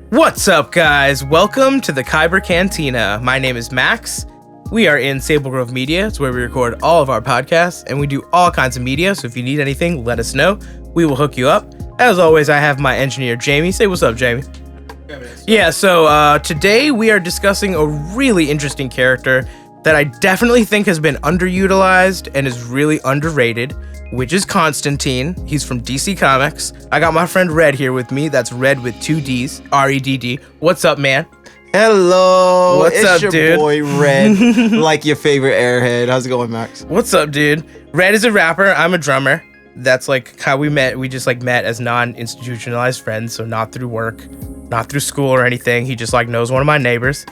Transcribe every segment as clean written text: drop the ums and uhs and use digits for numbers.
What's up, guys? Welcome to the Kyber Cantina. My name is Max. We are in Sable Grove Media. It's where we record all of our podcasts, and we do all kinds of media, so if you need anything, let us know. We will hook you up. As always, I have my engineer, Jamie. Say what's up, Jamie. Yeah, so today we are discussing a really interesting character that I definitely think has been underutilized and is really underrated, which is Constantine. He's from DC Comics. I got my friend Red here with me. That's Red with two D's, R-E-D-D. What's up, man? Hello. What's up, your dude? Boy Red, like your favorite airhead. How's it going, Max? What's up, dude? Red is a rapper. I'm a drummer. That's like how we met. We just like met as non-institutionalized friends, so not through work, not through school or anything. He just like knows one of my neighbors.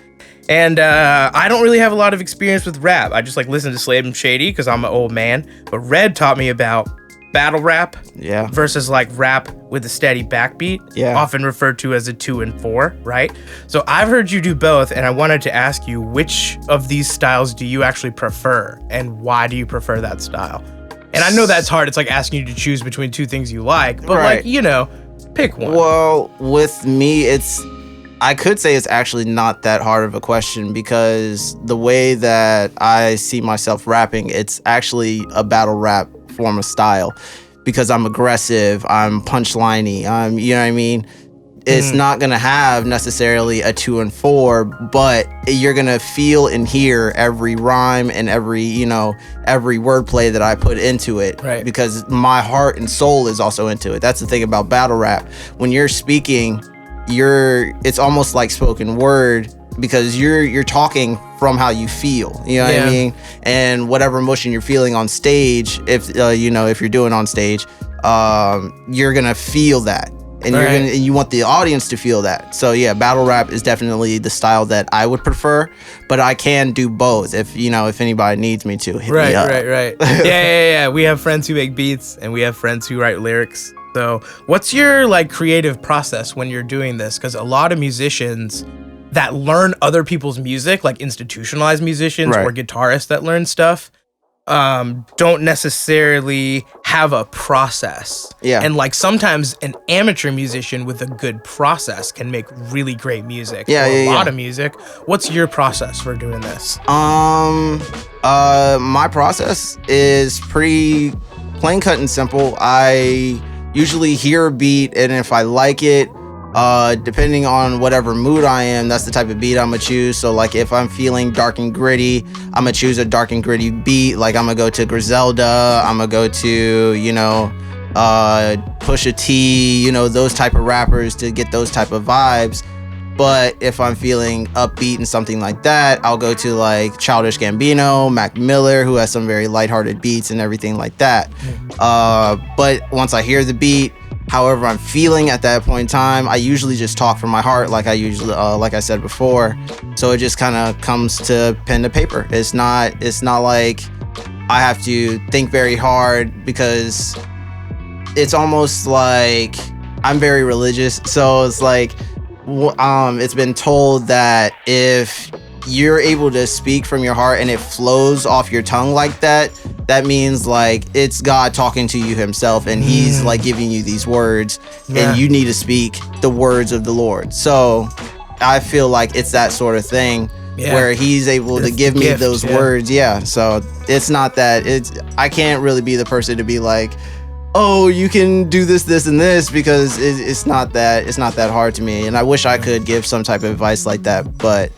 And I don't really have a lot of experience with rap. I just like listen to Slave and Shady because I'm an old man. But Red taught me about battle rap versus like rap with a steady backbeat, often referred to as a 2 and 4, right? So I've heard you do both, and I wanted to ask you, which of these styles do you actually prefer, and why do you prefer that style? And I know that's hard. It's like asking you to choose between two things you like, but like, you know, pick one. Well, with me, I could say it's actually not that hard of a question because the way that I see myself rapping, it's actually a battle rap form of style because I'm aggressive, I'm punchliney, you know what I mean? It's not gonna have necessarily a 2 and 4, but you're gonna feel and hear every rhyme and every wordplay that I put into it, right? Because my heart and soul is also into it. That's the thing about battle rap. When you're speaking, it's almost like spoken word because you're talking from how you feel, you know what I mean? And whatever emotion you're feeling on stage, if you're doing on stage, you're gonna feel that. And you want the audience to feel that. So yeah, battle rap is definitely the style that I would prefer, but I can do both if anybody needs me to. Hit me up. Right. Yeah. We have friends who make beats and we have friends who write lyrics. So what's your like creative process when you're doing this? Because a lot of musicians that learn other people's music, like institutionalized musicians or guitarists that learn stuff, don't necessarily have a process. And like sometimes an amateur musician with a good process can make really great music. A lot of music. What's your process for doing this? My process is pretty plain cut and simple. I usually hear a beat, and if I like it, depending on whatever mood I am, that's the type of beat I'm gonna choose. So like if I'm feeling dark and gritty, I'm gonna choose a dark and gritty beat. Like I'm gonna go to Griselda, I'm gonna go to, Pusha T, those type of rappers to get those type of vibes. But if I'm feeling upbeat and something like that, I'll go to like Childish Gambino, Mac Miller, who has some very lighthearted beats and everything like that. But once I hear the beat, however I'm feeling at that point in time, I usually just talk from my heart, like I said before. So it just kind of comes to pen to paper. It's not like I have to think very hard because it's almost like I'm very religious. So it's like, it's been told that if you're able to speak from your heart and it flows off your tongue like that, that means like it's God talking to you himself, and he's like giving you these words, and you need to speak the words of the Lord. So I feel like it's that sort of thing where he's able to give me those words. So it's not that I can't really be the person to be like, oh, you can do this and this, because it's not that hard to me. And I wish I could give some type of advice like that, but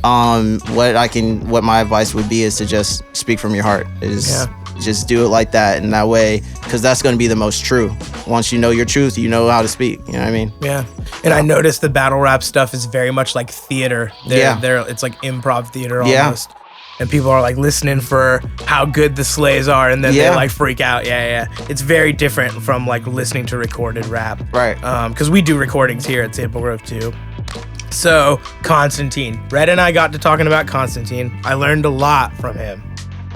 what my advice would be is to just speak from your heart. Just do it like that, in that way, because that's going to be the most true. Once you know your truth, you know how to speak. You know what I mean? Yeah. And I noticed the battle rap stuff is very much like theater. It's like improv theater almost. And people are like listening for how good the slays are, and then they like freak out. It's very different from like listening to recorded rap. Right. Because we do recordings here at Sable Grove too. So Constantine, Red and I got to talking about Constantine. I learned a lot from him,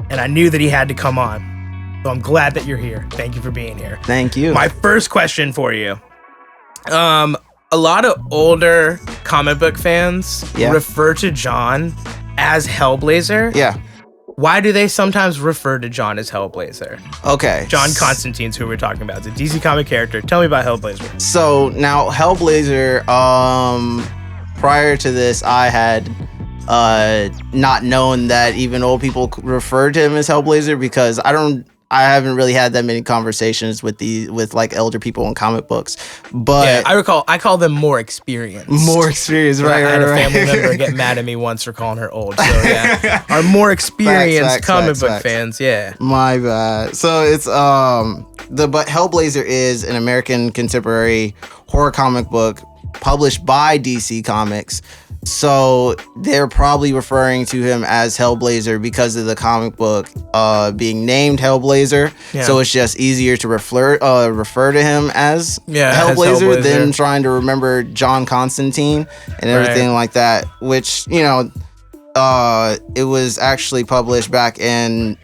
and I knew that he had to come on. So I'm glad that you're here. Thank you for being here. Thank you. My first question for you. A lot of older comic book fans refer to John as Hellblazer. why do they sometimes refer to John as Hellblazer? Okay. John Constantine's who we're talking about. It's a DC comic character. Tell me about Hellblazer. So now Hellblazer, prior to this, I had not known that even old people refer to him as Hellblazer, because I haven't really had that many conversations with like elder people in comic books. But yeah, I call them more experienced. More experienced, right? I had a family right. member get mad at me once for calling her old. So yeah, our more experienced comic book fans. Yeah, my bad. So it's but Hellblazer is an American contemporary horror comic book published by DC Comics. So they're probably referring to him as Hellblazer because of the comic book being named Hellblazer. Yeah. So it's just easier to refer to him as Hellblazer than trying to remember John Constantine and everything like that. Which, you know, it was actually published back in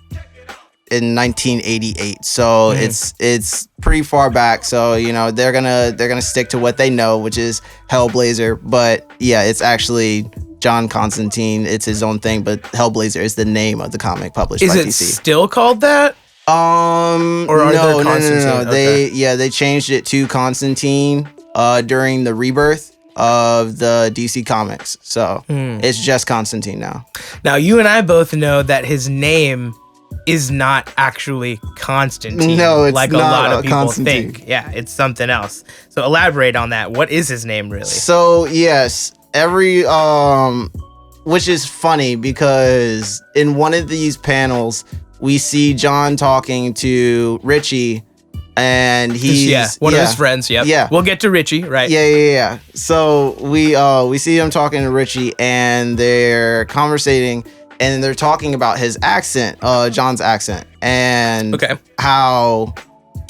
1988, so it's pretty far back. So, you know, they're gonna stick to what they know, which is Hellblazer. But yeah, it's actually John Constantine. It's his own thing, but Hellblazer is the name of the comic published by DC. Is it still called that? Or are there Constantine? No. Okay. They changed it to Constantine during the rebirth of the DC Comics. So it's just Constantine now. Now, you and I both know that his name is not actually Constantine. No, it's like not a lot of people Constantine. think. Yeah, it's something else. So elaborate on that. What is his name really? So yes, which is funny because in one of these panels we see John talking to Richie, and he's one of his friends. Yep. Yeah, we'll get to Richie, right? Yeah. So we see him talking to Richie, and they're conversating. And they're talking about his accent, John's accent, and how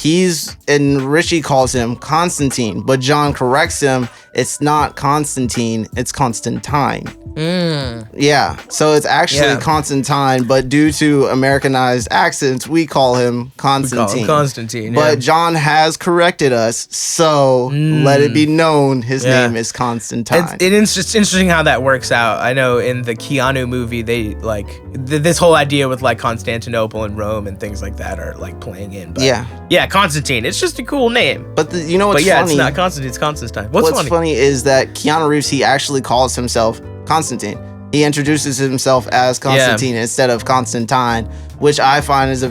Richie calls him Constantine, but John corrects him. It's not Constantine, it's Constantine. Yeah, so it's actually Constantine, but due to Americanized accents, we call him Constantine. But John has corrected us, so let it be known his name is Constantine. It's just interesting how that works out. I know in the Keanu movie, they like this whole idea with like Constantinople and Rome and things like that are like playing in. But yeah, Constantine. It's just a cool name. But you know what's funny? It's not Constantine. It's Constantine. What's funny is that Keanu Reeves, he actually calls himself Constantine. He introduces himself as Constantine instead of Constantine, which I find is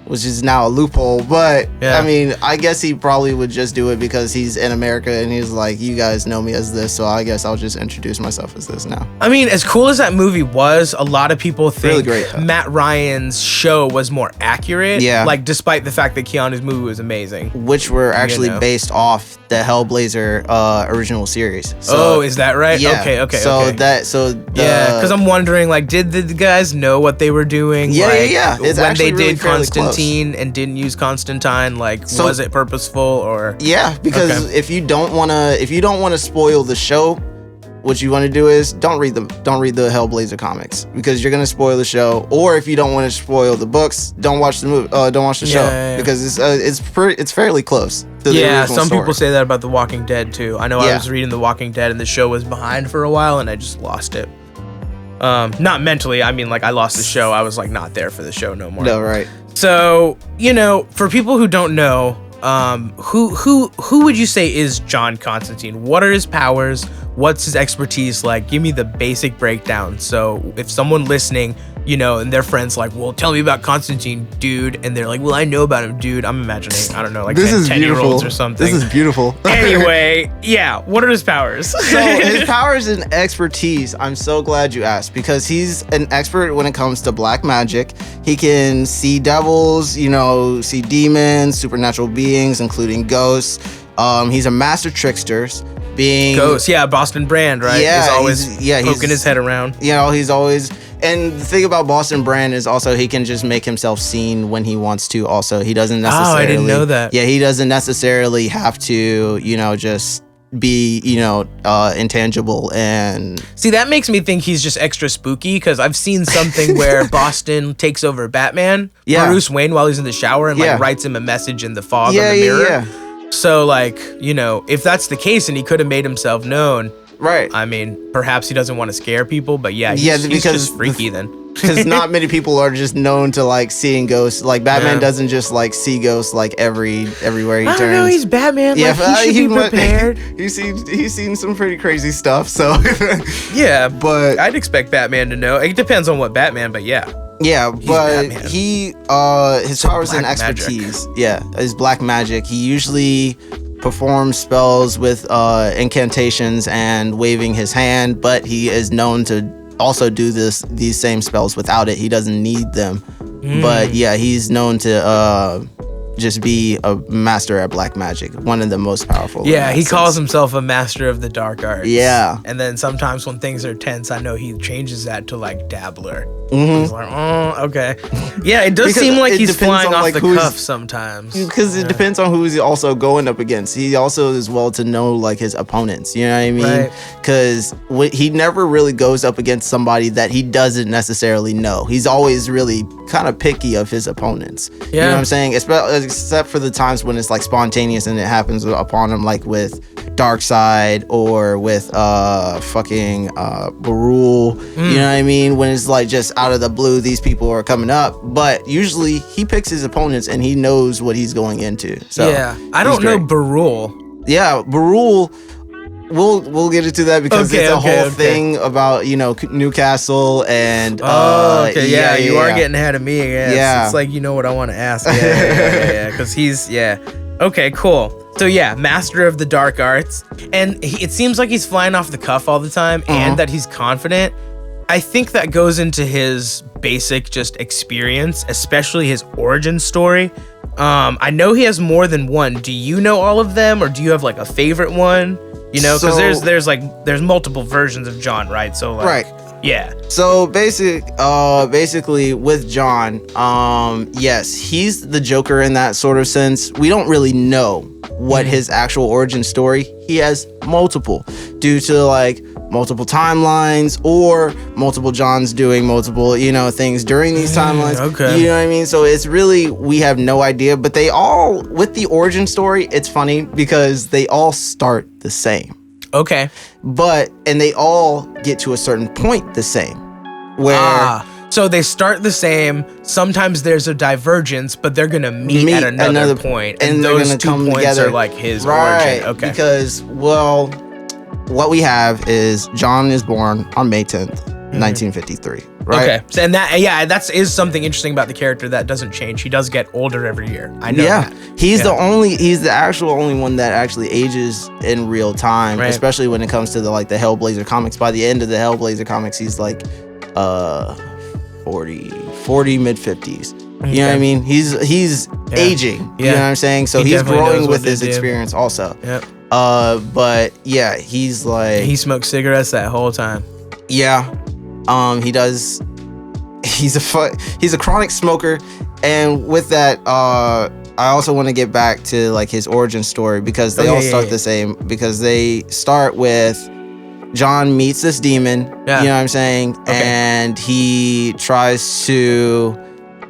which is now a loophole. But I mean, I guess he probably would just do it because he's in America and he's like, you guys know me as this, so I guess I'll just introduce myself as this now. I mean, as cool as that movie was, a lot of people think really great, Matt Ryan's show was more accurate. Yeah. Like, despite the fact that Keanu's movie was amazing. Which were actually based off the Hellblazer original series. So, is that right? Yeah. Okay. Because I'm wondering, like, did the guys know what they were doing? Yeah. It's when they really did Constantine and didn't use Constantine, like, was it purposeful or? Yeah, because if you don't want to spoil the show, what you want to do is don't read the Hellblazer comics, because you're gonna spoil the show. Or if you don't want to spoil the books, don't watch the movie. Don't watch the show because it's fairly close to the original some story. People say that about The Walking Dead too. I know I was reading The Walking Dead and the show was behind for a while and I just lost it. Not mentally. I mean, like, I lost the show. I was like not there for the show no more. No, right. So, you know, for people who don't know, who would you say is John Constantine? What are his powers? What's his expertise like? Give me the basic breakdown. So if someone listening, you know, and their friends like, well, tell me about Constantine, dude. And they're like, well, I know about him, dude. I'm imagining, I don't know, like 10-year-olds or something. This is beautiful. Anyway, what are his powers? So his powers and expertise, I'm so glad you asked, because he's an expert when it comes to black magic. He can see devils, you know, see demons, supernatural beings, including ghosts. He's a master trickster. Ghost, Boston Brand, right? Yeah, he's always poking his head around. You know, he's always. And the thing about Boston Brand is also he can just make himself seen when he wants to. Also, he doesn't necessarily. Oh, I didn't know that. Yeah, he doesn't necessarily have to, you know, just be, you know, intangible. And see, that makes me think he's just extra spooky, because I've seen something where Boston takes over Batman, Bruce Wayne, while he's in the shower and like writes him a message in the fog on the mirror. Yeah. So, like, you know, if that's the case and he could have made himself known, right? I mean, perhaps he doesn't want to scare people, but he's because just freaky then. because not many people are just known to like seeing ghosts. Like Batman doesn't just like see ghosts like everywhere he turns. I don't know, he's Batman. Yeah, like, he should be prepared. He's seen some pretty crazy stuff. So yeah, but I'd expect Batman to know. It depends on what Batman, but yeah. Yeah, He's but Batman. his powers and expertise. Magic. Yeah, his black magic. He usually performs spells with incantations and waving his hand, but he is known to also do these same spells without it. He doesn't need them. But yeah, he's known to just be a master at black magic, one of the most powerful. Yeah, he calls himself a master of the dark arts. Yeah. And then sometimes when things are tense, I know he changes that to like dabbler. Mm-hmm. He's like, oh, okay. Yeah, it does seem like he's flying off the cuff sometimes. Because it depends on who he's also going up against. He also is well to know like his opponents. You know what I mean? Because he never really goes up against somebody that he doesn't necessarily know. He's always really kind of picky of his opponents. Yeah. You know what I'm saying? Except for the times when it's like spontaneous and it happens upon him, like with Darkseid or with fucking Barul. You know what I mean? When it's like just out of the blue, these people are coming up. But usually he picks his opponents and he knows what he's going into. So yeah, I don't know Barul. Yeah, Barul. We'll get into that because it's a whole thing about, you know, Newcastle and you are getting ahead of me. It's like, you know what I want to ask. Yeah, because he's okay, cool. So yeah, master of the dark arts, and it seems like he's flying off the cuff all the time, and that he's confident. I think that goes into his basic just experience, especially his origin story. I know he has more than one. Do you know all of them, or do you have like a favorite one? You know, because there's multiple versions of John, right? So like, yeah. So basically with John, yes, he's the Joker in that sort of sense. We don't really know what his actual origin story. He has multiple due to like multiple timelines or multiple Johns doing multiple, you know, things during these timelines. Okay. You know what I mean? So it's really, we have no idea, but they all, with the origin story, it's funny because they all start the same. Okay. And they all get to a certain point the same. Where so they start the same. Sometimes there's a divergence, but they're gonna meet at another point, and those two come points together. are like his origin. Okay. Because, well, what we have is John is born on May 10th, 1953. Right? Okay. And that is something interesting about the character that doesn't change. He does get older every year. I know that. He's the actual only one that actually ages in real time, especially when it comes to the Hellblazer comics. By the end of the Hellblazer comics, he's like 40 mid 50s. You know what I mean? He's aging. You know what I'm saying? So he's growing with his experience also. Yep. But yeah, he's like, he smoked cigarettes that whole time. Yeah. He does. He's a chronic smoker, and with that, I also want to get back to like his origin story because they all start the same. Because they start with John meets this demon. Yeah. You know what I'm saying? Okay. And he tries to.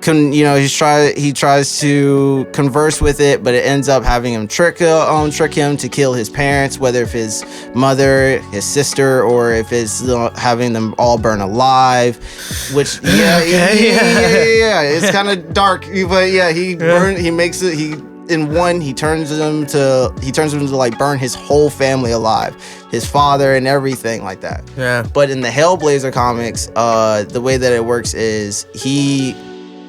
He tries to converse with it, but it ends up having him trick him to kill his parents, whether if his mother, his sister, or if it's having them all burn alive. Which it's kind of dark, but yeah, he makes it. He turns him to like burn his whole family alive, his father and everything like that. Yeah. But in the Hellblazer comics, the way that it works is he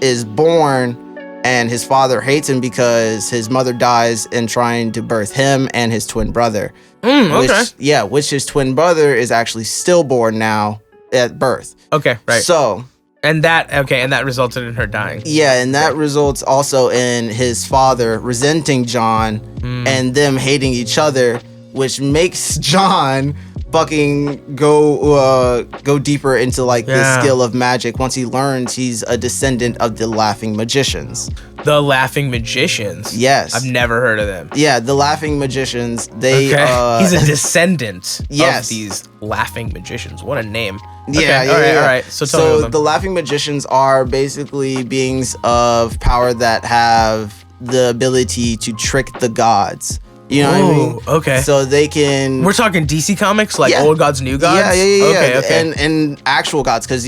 is born and his father hates him because his mother dies in trying to birth him and his twin brother. Which his twin brother is actually stillborn now at birth. Okay, right. So and that resulted in her dying. Yeah, and that results also in his father resenting John and them hating each other, which makes John fucking go deeper into like the skill of magic once he learns he's a descendant of the Laughing Magicians. The Laughing Magicians? Yes. I've never heard of them. Yeah, the Laughing Magicians, he's a descendant of these Laughing Magicians. What a name. Yeah, all right. So the Laughing Magicians are basically beings of power that have the ability to trick the gods. You know what I mean? Okay. So they can. We're talking DC comics, like old gods, new gods. Yeah. Okay. And actual gods, because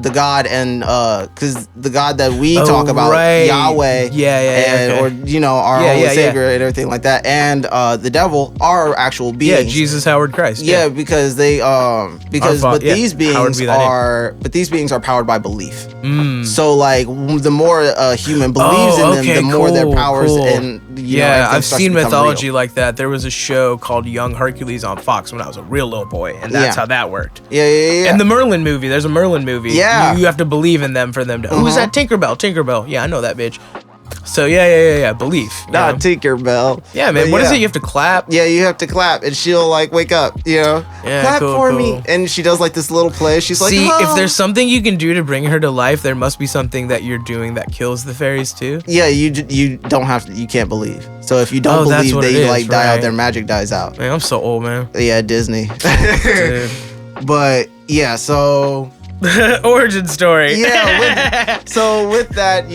the God and because the God that we talk about, Yahweh, okay. or our Holy Savior and everything like that, and the devil are actual beings. Yeah, Jesus, Howard, Christ. Because they these beings are powered by belief. So like the more a human believes in them, the more their powers and I've seen mythology real. Like that. There was a show called Young Hercules on Fox when I was a real little boy, and that's how that worked. Yeah. And the Merlin movie, there's a Merlin movie. Yeah. You have to believe in them for them to. Who's that? Tinkerbell. Yeah, I know that bitch. So yeah. Belief. Not Tinkerbell. Yeah, man. What is it? You have to clap. Yeah, you have to clap, and she'll like wake up. Clap for me, and she does like this little play. She's like, if there's something you can do to bring her to life, there must be something that you're doing that kills the fairies too. Yeah, you don't have to. You can't believe. So if you don't believe, they die out. Their magic dies out. Man, I'm so old, man. Yeah, Disney. But yeah, so. Origin story. So with that,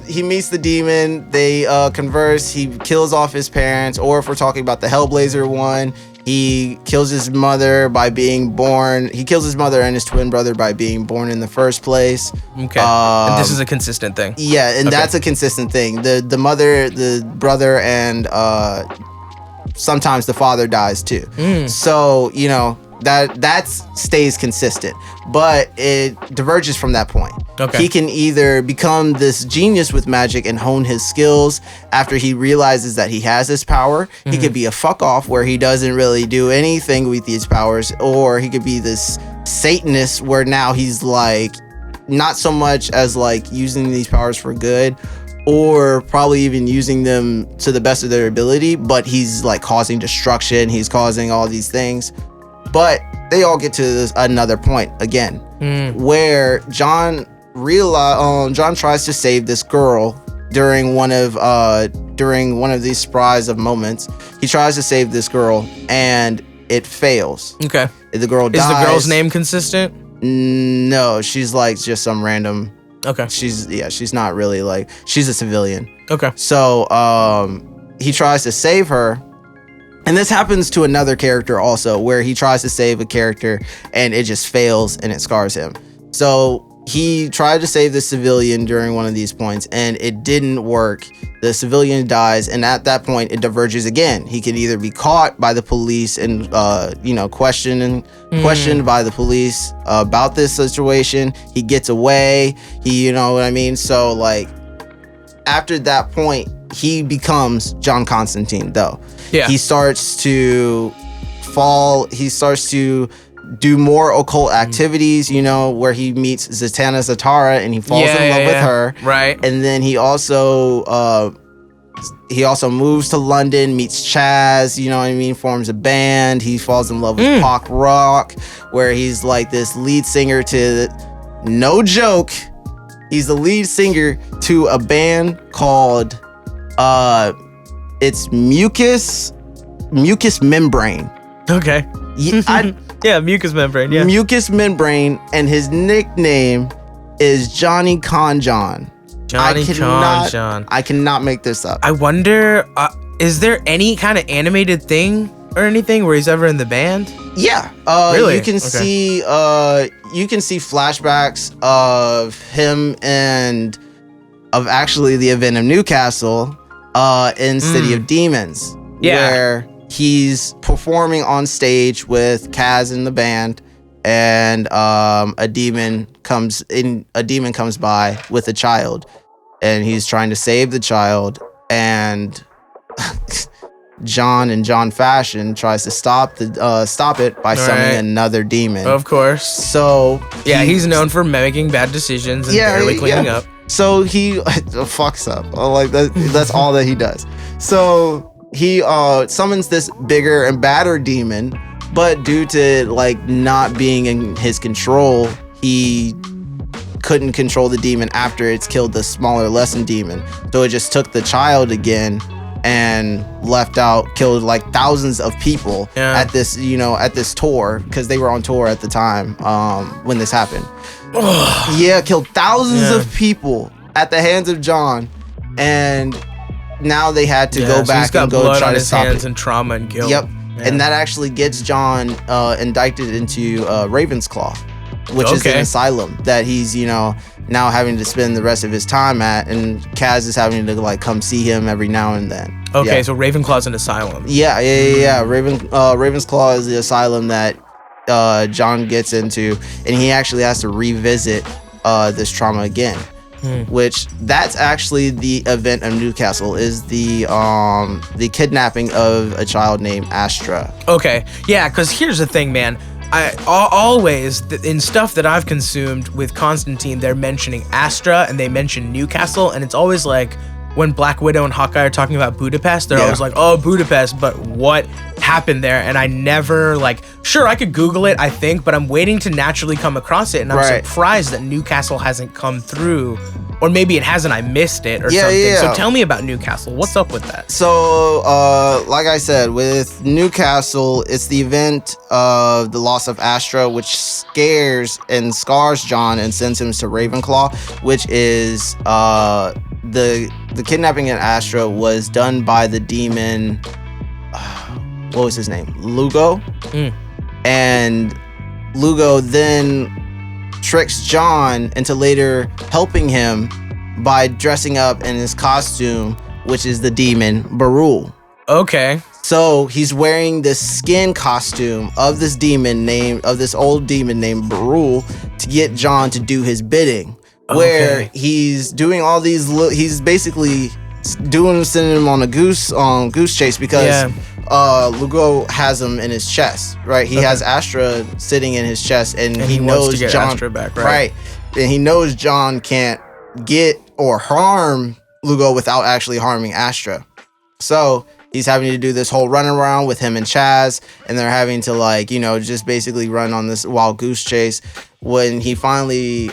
he meets the demon. They converse. He kills off his parents. Or if we're talking about the Hellblazer one, he kills his mother by being born. He kills his mother and his twin brother by being born in the first place. Okay. And this is a consistent thing. Yeah, and that's a consistent thing. The mother, the brother, and sometimes the father dies too. So that stays consistent, but it diverges from that point. Okay. He can either become this genius with magic and hone his skills after he realizes that he has this power. He could be a fuck off where he doesn't really do anything with these powers, or he could be this Satanist where now he's like not so much as like using these powers for good, or probably even using them to the best of their ability, but he's like causing destruction. He's causing all these things. But they all get to another point again, where John tries to save this girl during one of these surprise of moments. He tries to save this girl, and it fails. Okay. The girl dies. Is the girl's name consistent? No, she's like just some random. Okay. She's not really like, she's a civilian. Okay. So he tries to save her. And this happens to another character also, where he tries to save a character and it just fails and it scars him. So he tried to save the civilian during one of these points and it didn't work. The civilian dies, and at that point it diverges again. He can either be caught by the police and questioned by the police about this situation. He gets away. So like after that point, he becomes John Constantine though. Yeah. He starts to fall. He starts to do more occult activities, where he meets Zatanna Zatara and he falls in love with her. Right. And then he also moves to London, meets Chaz, forms a band. He falls in love with pop rock, where he's like this lead singer to, no joke, he's the lead singer to a band called it's Mucus Membrane. Okay. Yeah, Mucus Membrane. Yeah. Mucus Membrane, and his nickname is Johnny Con-John. Con-John. I cannot make this up. I wonder, is there any kind of animated thing or anything where he's ever in the band? Yeah. Really? You can see flashbacks of him and of actually the event of Newcastle in City of Demons. Yeah. Where he's performing on stage with Kaz in the band, and a demon comes by with a child, and he's trying to save the child, and John, in John fashion, tries to stop it by summoning another demon. Of course. So he's known for making bad decisions and barely cleaning up. So he fucks up. Like that's all that he does. So he summons this bigger and badder demon, but due to like not being in his control, he couldn't control the demon after it's killed the smaller, lesser demon. So it just took the child again and killed like thousands of people at this tour, because they were on tour at the time when this happened. Killed thousands of people at the hands of John, and now they had to go back and go try to stop it. And trauma and guilt. Yep. And that actually gets John indicted into Ravensclaw. which is an Okay. asylum that he's, now having to spend the rest of his time at, and Kaz is having to like come see him every now and then. Okay, Yeah. so Ravenclaw's an asylum. Yeah. Raven's Claw is the asylum that John gets into, and he actually has to revisit this trauma again. Which that's actually the event of Newcastle, is the kidnapping of a child named Astra. Okay, yeah, because here's the thing, man. Always in stuff that I've consumed with Constantine, they're mentioning Astra and they mention Newcastle, and it's always like when Black Widow and Hawkeye are talking about Budapest, they're always like, oh, Budapest, but what happened there? And I never, sure, I could Google it, I think, but I'm waiting to naturally come across it, and I'm surprised that Newcastle hasn't come through. Or maybe it hasn't, I missed it or something. Yeah. So tell me about Newcastle. What's up with that? So, like I said, with Newcastle, it's the event of the loss of Astra, which scares and scars John and sends him to Ravenclaw, which is the kidnapping of Astra was done by the demon. What was his name? Lugo. And Lugo then tricks John into later helping him by dressing up in his costume, which is the demon Barul. Okay. So he's wearing this skin costume of this old demon named Barul to get John to do his bidding. Where he's doing all these, he's basically sending him on a goose chase because Lugo has him in his chest, right? He has Astra sitting in his chest, and he knows wants to get John Astra back, right? And he knows John can't get or harm Lugo without actually harming Astra. So he's having to do this whole run around with him and Chaz, and they're having to just basically run on this wild goose chase. When he finally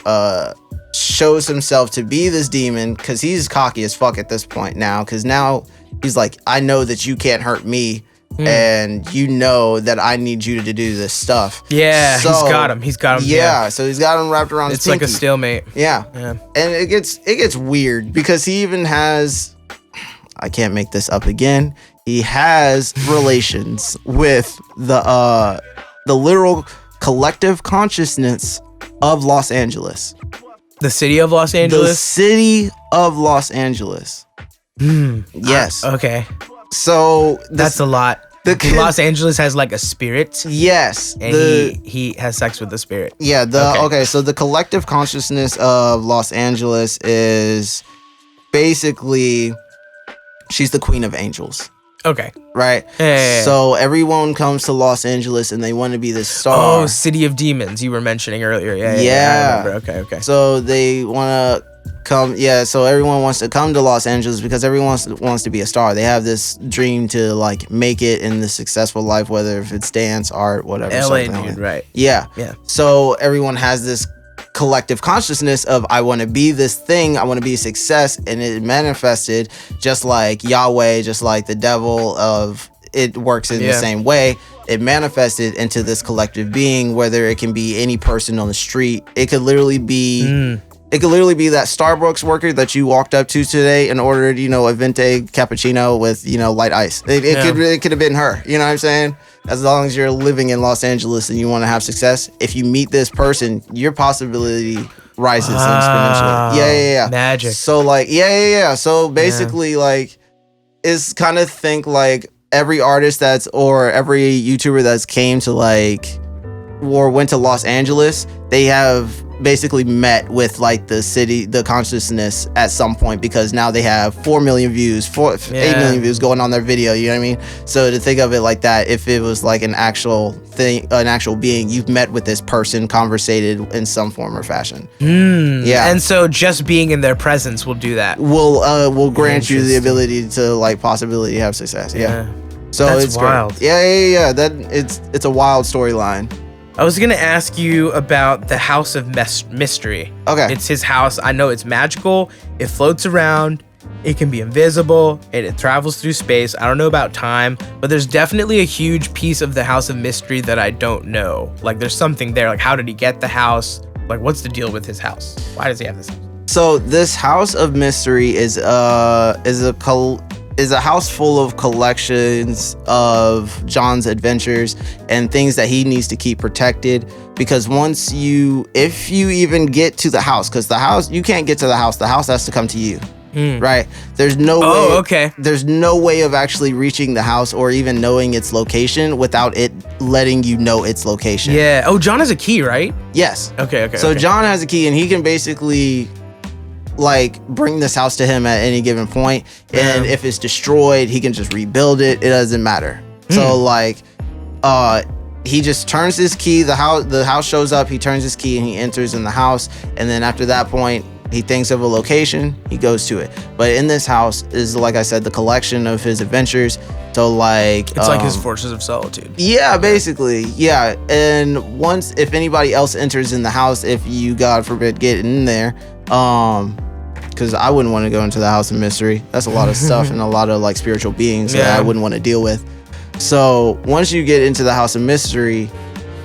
shows himself to be this demon, because he's cocky as fuck at this point now, because now he's like, I know that you can't hurt me, and you know that I need you to do this stuff. Yeah, so, he's got him. Yeah, so he's got him wrapped around his pinky. It's like a stalemate. Yeah. And it gets weird because he even has, I can't make this up again, he has relations with the literal collective consciousness of Los Angeles. The city of Los Angeles? The city of Los Angeles. Yes. Okay. So that's a lot. Los Angeles has a spirit. Yes. And he has sex with the spirit. Yeah. So the collective consciousness of Los Angeles is basically, she's the queen of angels. Okay. Right? Yeah. So everyone comes to Los Angeles and they want to be the star. Oh, City of Demons you were mentioning earlier. Yeah. I remember. Okay. So they want to come. Yeah, so everyone wants to come to Los Angeles because everyone wants to be a star. They have this dream to make it in the successful life, whether if it's dance, art, whatever. LA dude, right. Yeah. So everyone has this collective consciousness of, I want to be this thing, I want to be a success, and it manifested just like Yahweh, just like the devil of it works in the same way. It manifested into this collective being, whether it can be any person on the street. It could literally be that Starbucks worker that you walked up to today and ordered, a venti cappuccino with, light ice. It could have been her. You know what I'm saying? As long as you're living in Los Angeles and you want to have success, if you meet this person, your possibility rises exponentially. Yeah. Magic. So So basically, it's kind of think every artist or every YouTuber that's came to or went to Los Angeles, they have basically met with the city, the consciousness at some point, because now they have 4 million views, 8 million views going on their video. You know what I mean? So to think of it like that, if it was an actual thing, an actual being, you've met with this person, conversated in some form or fashion. Yeah. And so just being in their presence will do that. Will grant you the ability to possibility have success. Yeah. So that's it's wild. Great. Yeah. That it's a wild storyline. I was gonna ask you about the House of Mystery. Okay. It's his house. I know it's magical. It floats around. It can be invisible. And it travels through space. I don't know about time, but there's definitely a huge piece of the House of Mystery that I don't know. There's something there. How did he get the house? What's the deal with his house? Why does he have this house? So this House of Mystery is is a house full of collections of John's adventures and things that he needs to keep protected. Because if you even get to the house, because the house, you can't get to the house has to come to you. Right? There's no way. Okay. There's no way of actually reaching the house or even knowing its location without it letting you know its location. Yeah. Oh, John has a key, right? Yes. Okay. So John has a key, and he can basically like bring this house to him at any given point. And if it's destroyed, he can just rebuild it. It doesn't matter. So like, he just turns his key. The house shows up. He turns his key and he enters in the house. And then after that point, he thinks of a location, he goes to it. But in this house is, like I said, the collection of his adventures. So like, it's like his Fortress of Solitude. Yeah, basically. Yeah. And if anybody else enters in the house, if you, God forbid, get in there, because I wouldn't want to go into the house of mystery. That's a lot of stuff and a lot of like spiritual beings that I wouldn't want to deal with. So once you get into the house of mystery,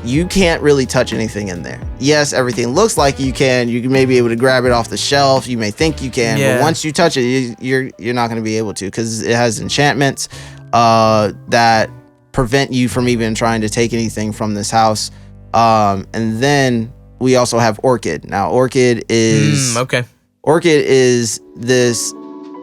you can't really touch anything in there. Yes, everything looks like you can. You may be able to grab it off the shelf. You may think you can, but once you touch it, you're not going to be able to, because it has enchantments that prevent you from even trying to take anything from this house. And then we also have Orchid. Now, Orchid is this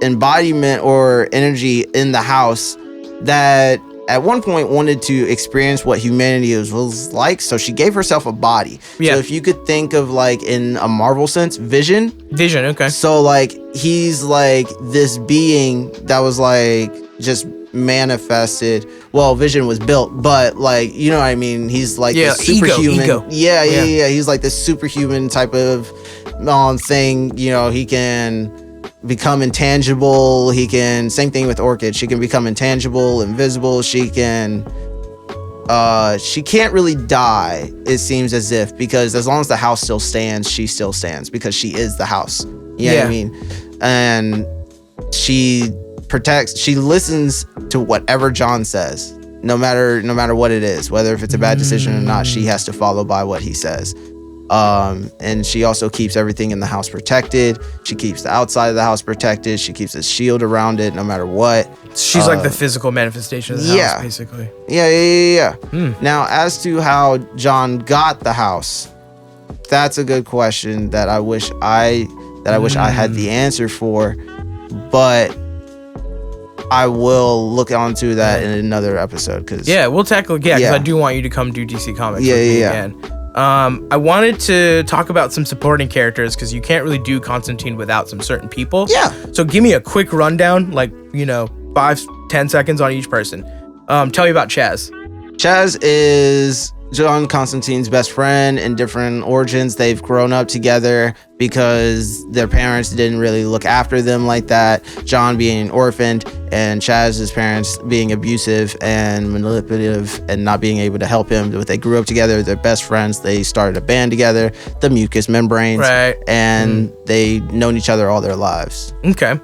embodiment or energy in the house that at one point wanted to experience what humanity was like, so she gave herself a body. So if you could think of like in a Marvel sense, Vision. Okay. So like he's like this being that was like just manifested. Well, Vision was built, but like, you know what I mean? He's like this superhuman. Ego. Yeah. He's like this superhuman type of thing. You know, he can become intangible. Same thing with Orchid. She can become intangible, invisible. She can't really die, it seems as if, because as long as the house still stands, she still stands, because she is the house. You know what I mean? And she listens to whatever John says, no matter what it is, whether if it's a bad decision or not, she has to follow by what he says. And she also keeps everything in the house protected. She keeps the outside of the house protected. She keeps a shield around it no matter what. She's like the physical manifestation of the house, basically. Yeah. Now, as to how John got the house, that's a good question that I wish I had the answer for, but I will look onto that in another episode. We'll tackle because I do want you to come do DC Comics with me again. I wanted to talk about some supporting characters, because you can't really do Constantine without some certain people. Yeah. So give me a quick rundown, like, 5-10 seconds on each person. Tell me about Chaz. Chaz is John Constantine's best friend in different origins. They've grown up together because their parents didn't really look after them like that. John being orphaned and Chaz's parents being abusive and manipulative and not being able to help him. But they grew up together. They're best friends. They started a band together, the Mucus Membranes. Right. And they've known each other all their lives. Okay.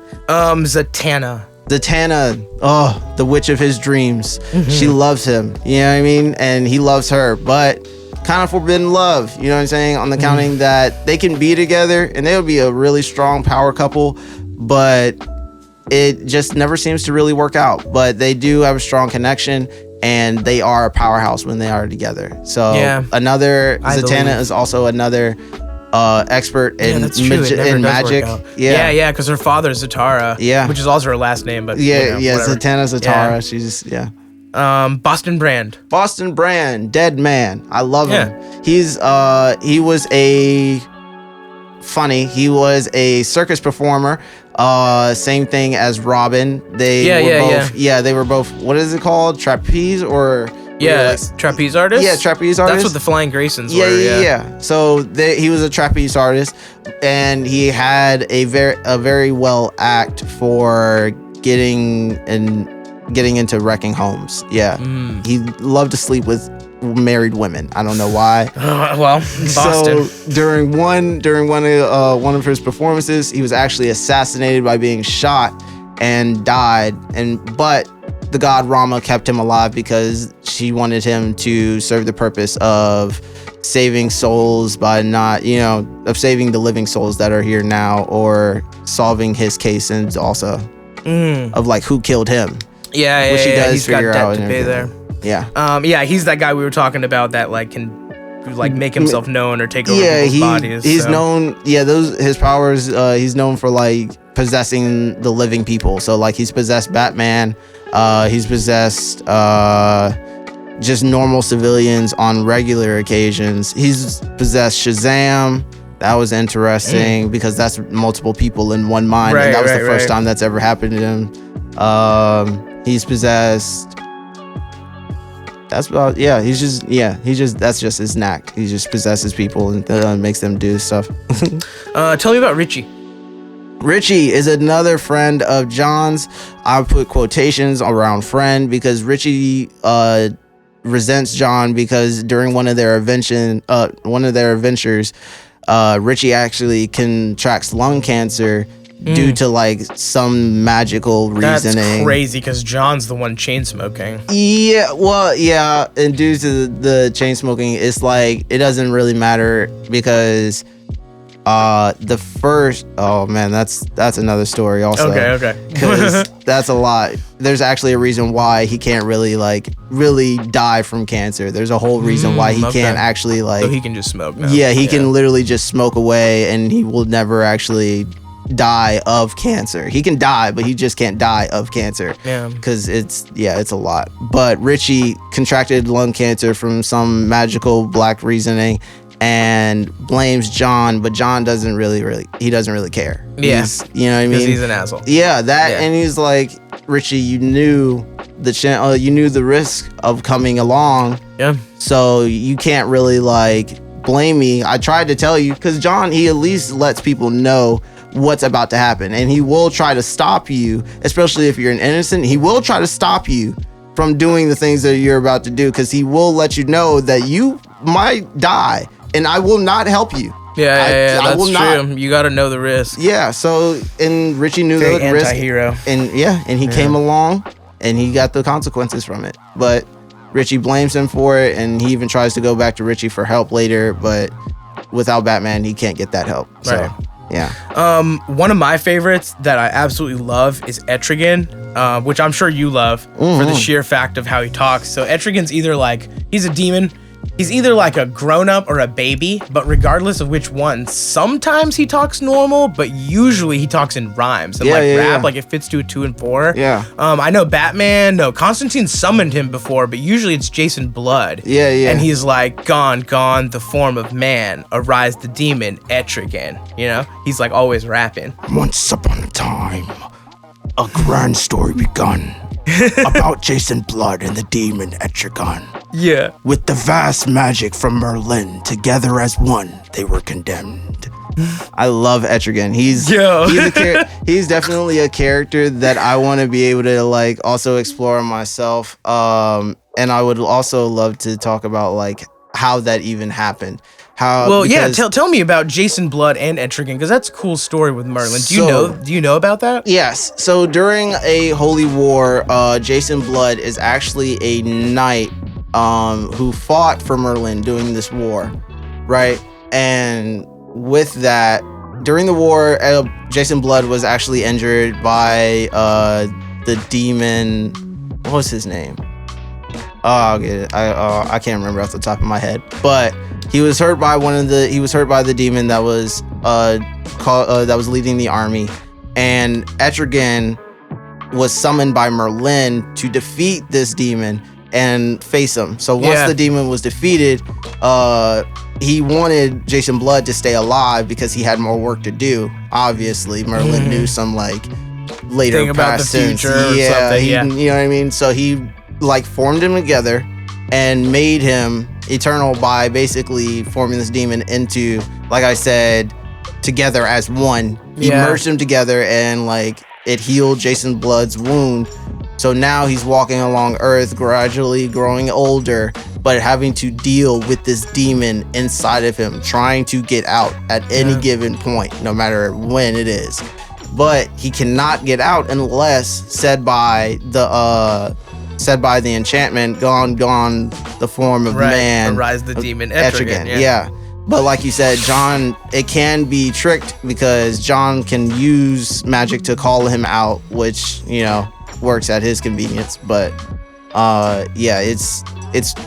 Zatanna, the witch of his dreams. She loves him, you know what I mean? And he loves her, but kind of forbidden love, you know what I'm saying? On the counting that they can be together and they'll be a really strong power couple, but it just never seems to really work out. But they do have a strong connection, and they are a powerhouse when they are together. So Zatanna is also another expert in magic. Because her father's Zatara, which is also her last name, but Zatanna Zatara. She's Boston Brand, dead man. I love him. He was a circus performer. Same thing as Robin. They were both, what is it called, trapeze or trapeze artist. Trapeze artist. That's what the Flying Graysons were. So he was a trapeze artist, and he had a very well act for getting into wrecking homes. He loved to sleep with married women. I don't know why. Boston. So during one of his performances, he was actually assassinated by being shot and died. But the god Rama kept him alive because she wanted him to serve the purpose of saving souls by saving the living souls that are here now, or solving his case and also of like who killed him. Yeah, which he does he's got figure debt out to and pay there. Yeah. Yeah, he's that guy we were talking about that like can like make himself known or take over people's bodies. He's so. known. Yeah, those his powers. He's known for like possessing the living people. So like he's possessed Batman. He's possessed just normal civilians on regular occasions. He's possessed Shazam. That was interesting because that's multiple people in one mind, and that was the first time that's ever happened to him. He's possessed. That's about that's just his knack. He just possesses people and makes them do stuff. Tell me about Richie. Richie is another friend of John's. I put quotations around friend because Richie resents John because during one of their adventures, Richie actually contracts lung cancer due to like some magical reasoning. That's crazy because John's the one chain smoking. Yeah, well, yeah, and due to the chain smoking, it's like it doesn't really matter because that's another story also. Okay. Because that's a lot. There's actually a reason why he can't really die from cancer. There's a whole reason why he can't actually like. So he can just smoke now. Yeah, he can literally just smoke away, and he will never actually die of cancer. He can die, but he just can't die of cancer. Yeah. Because it's a lot. But Richie contracted lung cancer from some magical black reasoning and blames John, but John doesn't really care. Yeah. You know what I mean? Because he's an asshole. Yeah, and he's like, Richie, you knew the risk of coming along. Yeah. So you can't really like blame me. I tried to tell you because John, he at least lets people know what's about to happen, and he will try to stop you, especially if you're an innocent. He will try to stop you from doing the things that you're about to do because he will let you know that you might die, and I will not help you. Yeah, that's true. You got to know the risk. Yeah, so and Richie knew the risk. Anti-hero. And he came along, and he got the consequences from it. But Richie blames him for it, and he even tries to go back to Richie for help later. But without Batman, he can't get that help. So, right. Yeah. One of my favorites that I absolutely love is Etrigan, which I'm sure you love for the sheer fact of how he talks. So Etrigan's either like he's a demon. He's either like a grown-up or a baby, but regardless of which one, sometimes he talks normal, but usually he talks in rhymes and rap, like it fits to a 2 and 4. Yeah. I know Constantine summoned him before, but usually it's Jason Blood. Yeah. And he's like, gone, the form of man, arise the demon, Etrigan. You know? He's like always rapping. Once upon a time, a grand story begun about Jason Blood and the demon Etrigan. Yeah. With the vast magic from Merlin, together as one, they were condemned. I love Etrigan. He's definitely a character that I want to be able to like also explore myself. And I would also love to talk about like how that even happened. Tell me about Jason Blood and Etrigan because that's a cool story with Merlin. Do you know about that? Yes. So during a holy war, Jason Blood is actually a knight who fought for Merlin during this war, right? And with that, during the war, Jason Blood was actually injured by the demon. What was his name? Oh, I'll get it. I can't remember off the top of my head, but he was hurt by the demon that was that was leading the army, and Etrigan was summoned by Merlin to defeat this demon and face him. So once the demon was defeated, he wanted Jason Blood to stay alive because he had more work to do. Obviously, Merlin knew some like later thing about past the future or something. You know what I mean? So he like formed him together and made him eternal by basically forming this demon into, like I said, together as one. He merged them together and like it healed Jason Blood's wound. So now he's walking along Earth, gradually growing older, but having to deal with this demon inside of him, trying to get out at any given point, no matter when it is. But he cannot get out unless said by the enchantment, gone the form of man. Arise the demon Etrigan. Yeah. But like you said, John, it can be tricked because John can use magic to call him out, which, you know, works at his convenience. But yeah, it's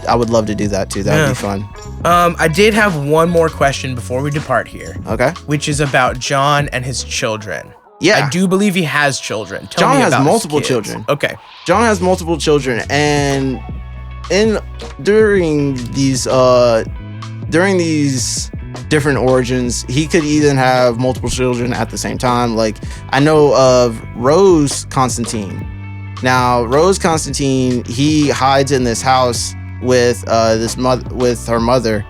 I would love to do that too. That would be fun. I did have one more question before we depart here. Okay. Which is about John and his children. Yeah. I do believe he has children. Tell John me has about multiple his kids. children. Okay. John has multiple children, and during these different origins, he could even have multiple children at the same time. Like, I know of Rose Constantine. Now, Rose Constantine, he hides in this house with her mother,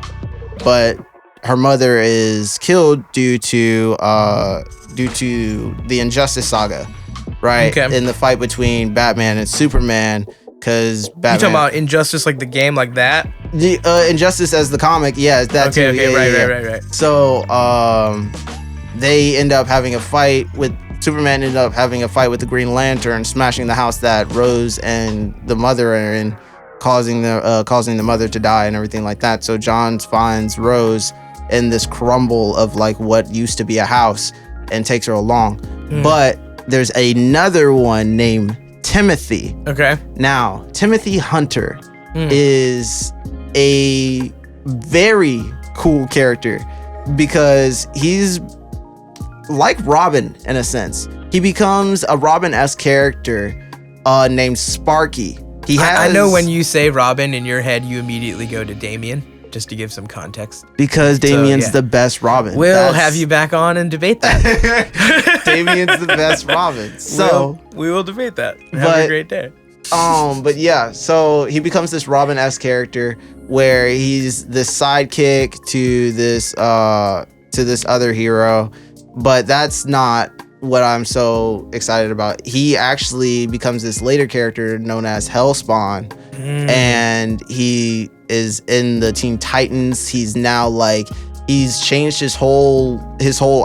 but her mother is killed due to the Injustice Saga, right? Okay. In the fight between Batman and Superman, because Batman. You talking about Injustice, like the game, like that? The Injustice as the comic, yeah, that too. Okay, Yeah, right. So, they end up having a fight with Superman. Ended up having a fight with the Green Lantern, smashing the house that Rose and the mother are in, causing the mother to die and everything like that. So John finds Rose in this crumble of like what used to be a house and takes her along. But there's another one named Timothy. Okay. Now, Timothy Hunter is a very cool character because he's like Robin in a sense. He becomes a Robin-esque character named Sparky. I know when you say Robin in your head, you immediately go to Damian, just to give some context. Because Damian's the best Robin. We'll have you back on and debate that. Damian's the best Robin. So we will debate that. Have a great day. But yeah, so he becomes this Robin-esque character where he's the sidekick to this other hero, but that's not what I'm so excited about. He actually becomes this later character known as Hellspawn, and he is in the Teen Titans. He's now like, he's changed his whole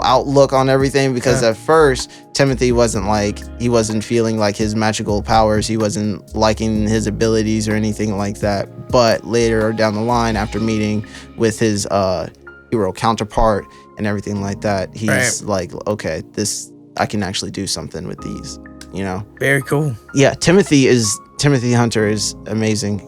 outlook on everything, because at first Timothy he wasn't feeling like his magical powers. He wasn't liking his abilities or anything like that. But later down the line, after meeting with his hero counterpart and everything like that, he's like, okay, I can actually do something with these, you know? Very cool. Yeah, Timothy Hunter is amazing.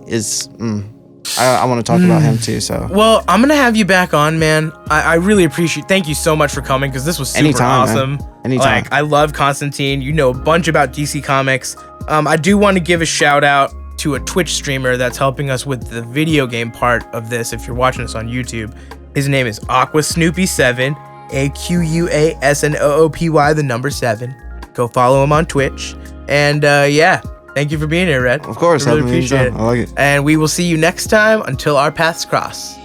I want to talk about him too, so. Well, I'm going to have you back on, man. I really appreciate, thank you so much for coming, because this was super awesome. Man. Anytime. Like, I love Constantine. You know a bunch about DC Comics. I do want to give a shout out to a Twitch streamer that's helping us with the video game part of this. If you're watching this on YouTube, his name is AquaSnoopy7, AQUASNOOPY, the number 7. Go follow him on Twitch. And yeah, thank you for being here, Red. Of course, I really appreciate it. I like it. And we will see you next time until our paths cross.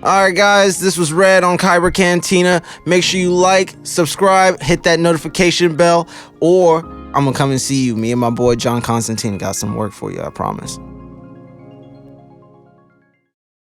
All right, guys, this was Red on Kyber Cantina. Make sure you like, subscribe, hit that notification bell, or I'm gonna come and see you. Me and my boy John Constantine got some work for you, I promise.